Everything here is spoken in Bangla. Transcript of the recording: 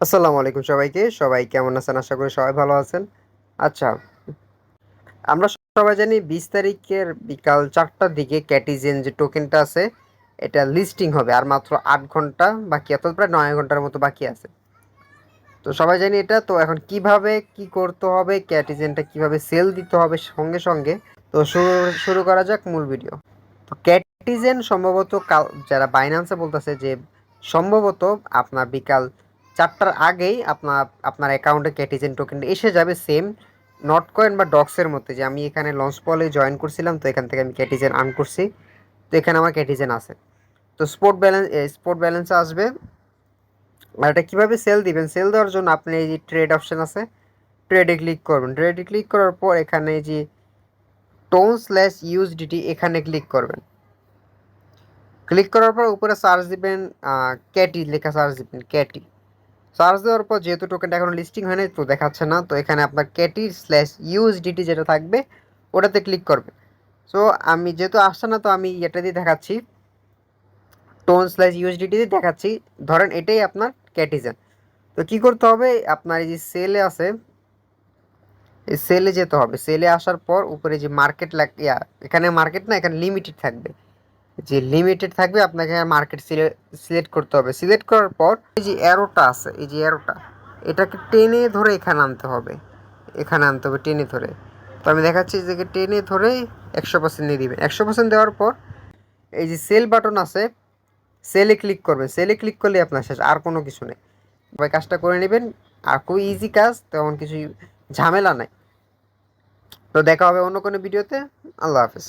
আসসালামু আলাইকুম সবাইকে। সবাই কেমন আছেন? আশা করি সবাই ভালো আছেন। আচ্ছা, আমরা সবাই জানি ২০ তারিখের বিকাল ৪টার দিকে ক্যাটিজেন যে টোকেনটা আছে, এটা লিস্টিং হবে। আর মাত্র ৮ ঘন্টা বাকি, অর্থাৎ প্রায় ৯ ঘন্টার মতো বাকি আছে। তো সবাই জানি এটা। তো এখন কিভাবে কি করতে হবে, ক্যাটিজেনটা কিভাবে সেল দিতে হবে সঙ্গে সঙ্গে। তো শুরু শুরু করা যাক মূল ভিডিও। তো ক্যাটিজেন সম্ভবত কাল যারা বাইন্যান্সে বলতেছে যে সম্ভবত আপনার বিকাল ৪টার আগেই আপনার অ্যাকাউন্টে ক্যাটিজেন টোকেন এসে যাবে, সেম নট কয়েন বা ডক্সের মধ্যে। যে আমি এখানে লঞ্চ পলে জয়েন করছিলাম, তো এখান থেকে আমি ক্যাটিজেন আর্ন করছি, তো এখানে আমার ক্যাটিজেন আছে। তো স্পোর্ট ব্যালেন্সে আসবে। আর এটা কীভাবে সেল দিবেন, সেল দেওয়ার জন্য আপনি এই যে ট্রেড অপশন আছে, ট্রেডে ক্লিক করবেন। ট্রেডে ক্লিক করার পর এখানে যে টোন/ইউএসডিটি এখানে ক্লিক করবেন। ক্লিক করার পর উপরে সার্চ দিবেন, ক্যাটি লেখা সার্চ দিবেন, ক্যাটি। সার্চ দেওয়ার পর যেহেতু টোকেনটা এখন লিস্টিং হয় নাই, তো দেখাচ্ছে না, তো এখানে আপনার ক্যাটি/ইউএসডিটি যেটা থাকবে ওটাতে ক্লিক করবে। সো আমি যেহেতু আসছে না, তো আমি এটা দিয়ে দেখাচ্ছি, টোন/ইউএসডিটি দিয়ে দেখাচ্ছি। ধরেন এটাই আপনার ক্যাটিজেন। তো কি করতে হবে, আপনার এই যে সেলে আছে, এই সেলে যেতে হবে। সেলে আসার পর উপরে যে মার্কেট এখানে মার্কেট না, এখানে লিমিটেড থাকবে। যে লিমিটেড থাকবে, আপনাকে মার্কেট সিলেক্ট করতে হবে। সিলেক্ট করার পর এই যে অ্যারোটা আছে, এই যে অ্যারোটা, এটাকে টেনে ধরে এখানে আনতে হবে। এখানে আনতে হবে টেনে ধরে। তো আমি দেখাচ্ছি যে টেনে ধরে 100% দিয়ে দিবেন। 100% দেওয়ার পর এই যে সেল বাটন আছে, সেলে ক্লিক করবেন। সেলে ক্লিক করলে আপনার শেষ, আর কোনো কিছু নেই। সবাই কাজটা করে নেবেন। আর খুবই ইজি কাজ, তেমন কিছু ঝামেলা নাই। তো দেখা হবে অন্য কোনো ভিডিওতে। আল্লাহ হাফেজ।